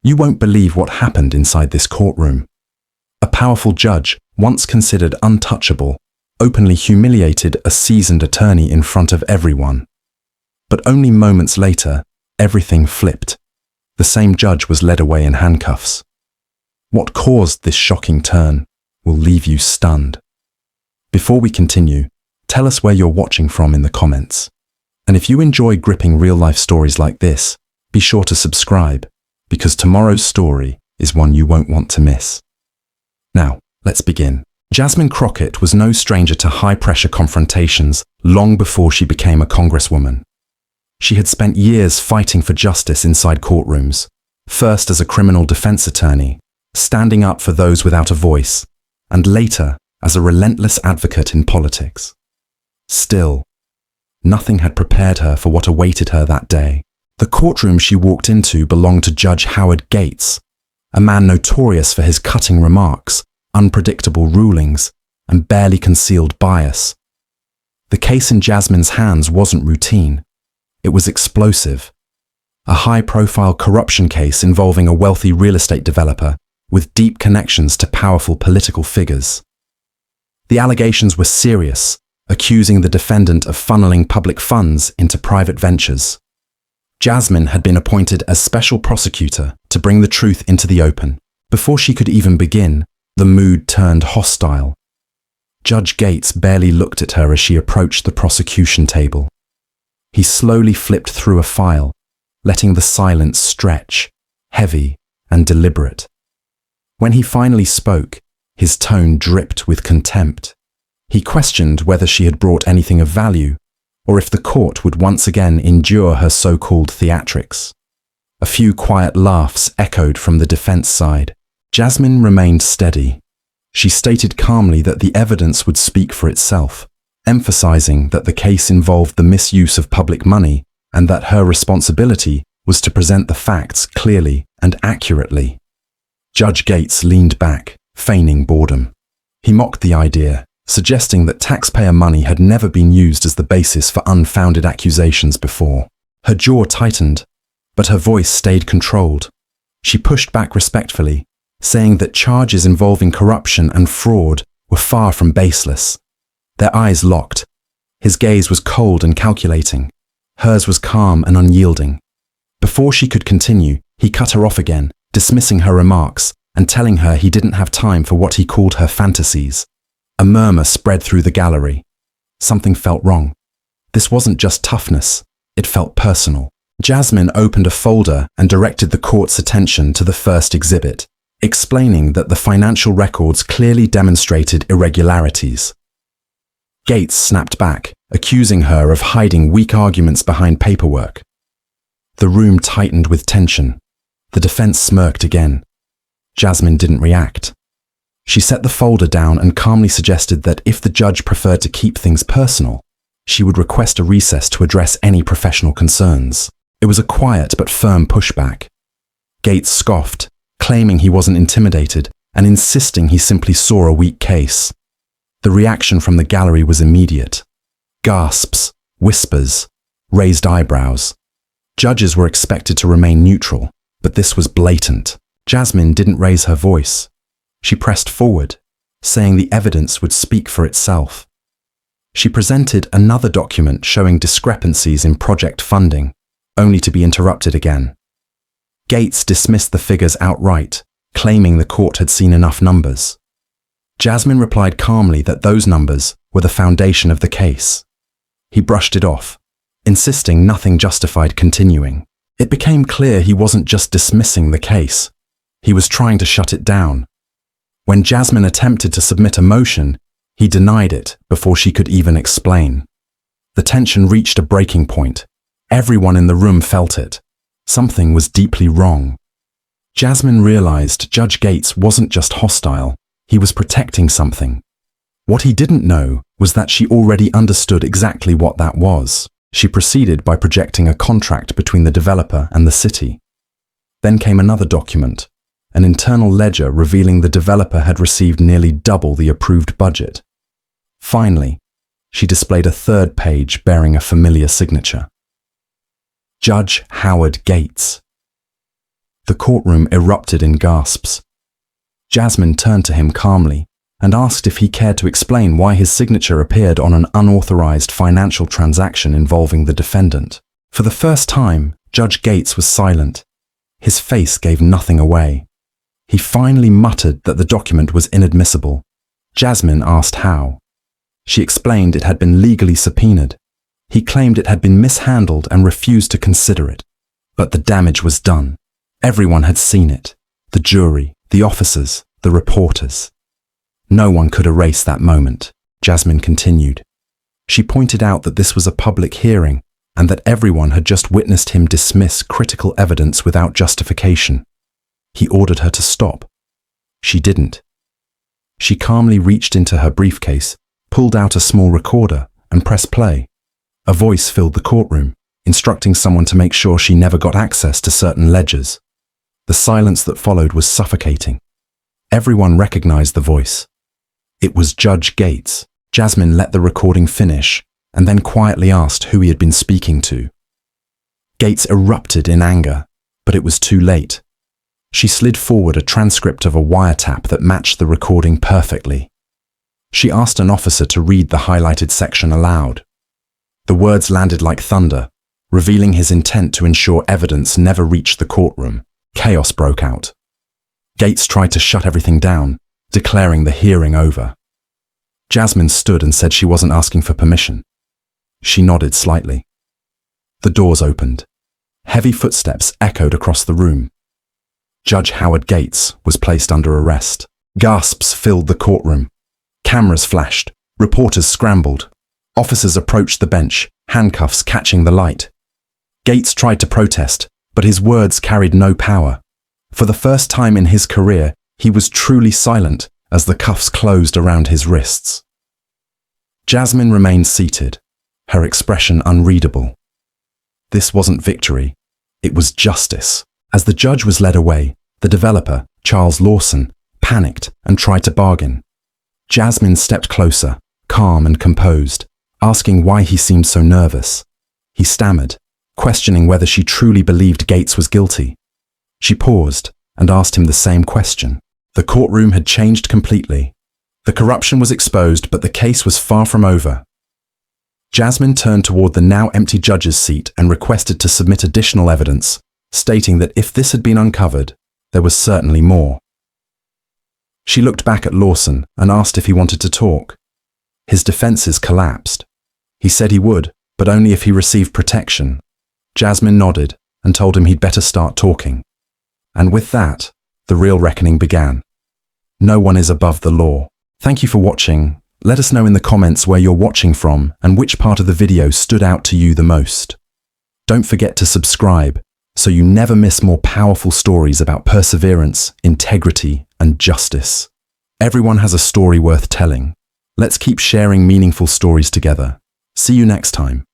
You won't believe what happened inside this courtroom. A powerful judge, once considered untouchable, openly humiliated a seasoned attorney in front of everyone. But only moments later, everything flipped. The same judge was led away in handcuffs. What caused this shocking turn will leave you stunned. Before we continue, tell us where you're watching from in the comments. And if you enjoy gripping real-life stories like this, be sure to subscribe, because tomorrow's story is one you won't want to miss. Now, let's begin. Jasmine Crockett was no stranger to high-pressure confrontations long before she became a congresswoman. She had spent years fighting for justice inside courtrooms, first as a criminal defense attorney, standing up for those without a voice, and later as a relentless advocate in politics. Still, nothing had prepared her for what awaited her that day. The courtroom she walked into belonged to Judge Howard Gates, a man notorious for his cutting remarks, unpredictable rulings, and barely concealed bias. The case in Jasmine's hands wasn't routine. It was explosive. A high-profile corruption case involving a wealthy real estate developer with deep connections to powerful political figures. The allegations were serious, accusing the defendant of funneling public funds into private ventures. Jasmine had been appointed as special prosecutor to bring the truth into the open. Before she could even begin, the mood turned hostile. Judge Gates barely looked at her as she approached the prosecution table. He slowly flipped through a file, letting the silence stretch, heavy and deliberate. When he finally spoke, his tone dripped with contempt. He questioned whether she had brought anything of value, or if the court would once again endure her so-called theatrics. A few quiet laughs echoed from the defense side. Jasmine remained steady. She stated calmly that the evidence would speak for itself, emphasizing that the case involved the misuse of public money and that her responsibility was to present the facts clearly and accurately. Judge Gates leaned back, feigning boredom. He mocked the idea, suggesting that taxpayer money had never been used as the basis for unfounded accusations before. Her jaw tightened, but her voice stayed controlled. She pushed back respectfully, saying that charges involving corruption and fraud were far from baseless. Their eyes locked. His gaze was cold and calculating. Hers was calm and unyielding. Before she could continue, he cut her off again, dismissing her remarks and telling her he didn't have time for what he called her fantasies. A murmur spread through the gallery. Something felt wrong. This wasn't just toughness, it felt personal. Jasmine opened a folder and directed the court's attention to the first exhibit, explaining that the financial records clearly demonstrated irregularities. Gates snapped back, accusing her of hiding weak arguments behind paperwork. The room tightened with tension. The defense smirked again. Jasmine didn't react. She set the folder down and calmly suggested that if the judge preferred to keep things personal, she would request a recess to address any professional concerns. It was a quiet but firm pushback. Gates scoffed, claiming he wasn't intimidated and insisting he simply saw a weak case. The reaction from the gallery was immediate. Gasps, whispers, raised eyebrows. Judges were expected to remain neutral, but this was blatant. Jasmine didn't raise her voice. She pressed forward, saying the evidence would speak for itself. She presented another document showing discrepancies in project funding, only to be interrupted again. Gates dismissed the figures outright, claiming the court had seen enough numbers. Jasmine replied calmly that those numbers were the foundation of the case. He brushed it off, insisting nothing justified continuing. It became clear he wasn't just dismissing the case. He was trying to shut it down. When Jasmine attempted to submit a motion, he denied it before she could even explain. The tension reached a breaking point. Everyone in the room felt it. Something was deeply wrong. Jasmine realized Judge Gates wasn't just hostile, he was protecting something. What he didn't know was that she already understood exactly what that was. She proceeded by projecting a contract between the developer and the city. Then came another document, an internal ledger revealing the developer had received nearly double the approved budget. Finally, she displayed a third page bearing a familiar signature. Judge Howard Gates. The courtroom erupted in gasps. Jasmine turned to him calmly and asked if he cared to explain why his signature appeared on an unauthorized financial transaction involving the defendant. For the first time, Judge Gates was silent. His face gave nothing away. He finally muttered that the document was inadmissible. Jasmine asked how. She explained it had been legally subpoenaed. He claimed it had been mishandled and refused to consider it. But the damage was done. Everyone had seen it. The jury, the officers, the reporters. No one could erase that moment, Jasmine continued. She pointed out that this was a public hearing and that everyone had just witnessed him dismiss critical evidence without justification. He ordered her to stop. She didn't. She calmly reached into her briefcase, pulled out a small recorder, and pressed play. A voice filled the courtroom, instructing someone to make sure she never got access to certain ledgers. The silence that followed was suffocating. Everyone recognized the voice. It was Judge Gates. Jasmine let the recording finish and then quietly asked who he had been speaking to. Gates erupted in anger, but it was too late. She slid forward a transcript of a wiretap that matched the recording perfectly. She asked an officer to read the highlighted section aloud. The words landed like thunder, revealing his intent to ensure evidence never reached the courtroom. Chaos broke out. Gates tried to shut everything down, declaring the hearing over. Jasmine stood and said she wasn't asking for permission. She nodded slightly. The doors opened. Heavy footsteps echoed across the room. Judge Howard Gates was placed under arrest. Gasps filled the courtroom. Cameras flashed. Reporters scrambled. Officers approached the bench, handcuffs catching the light. Gates tried to protest, but his words carried no power. For the first time in his career, he was truly silent as the cuffs closed around his wrists. Jasmine remained seated, her expression unreadable. This wasn't victory. It was justice. As the judge was led away, the developer, Charles Lawson, panicked and tried to bargain. Jasmine stepped closer, calm and composed, asking why he seemed so nervous. He stammered, questioning whether she truly believed Gates was guilty. She paused and asked him the same question. The courtroom had changed completely. The corruption was exposed, but the case was far from over. Jasmine turned toward the now empty judge's seat and requested to submit additional evidence, stating that if this had been uncovered, there was certainly more. She looked back at Lawson and asked if he wanted to talk. His defenses collapsed. He said he would, but only if he received protection. Jasmine nodded and told him he'd better start talking. And with that, the real reckoning began. No one is above the law. Thank you for watching. Let us know in the comments where you're watching from and which part of the video stood out to you the most. Don't forget to subscribe so you never miss more powerful stories about perseverance, integrity, and justice. Everyone has a story worth telling. Let's keep sharing meaningful stories together. See you next time.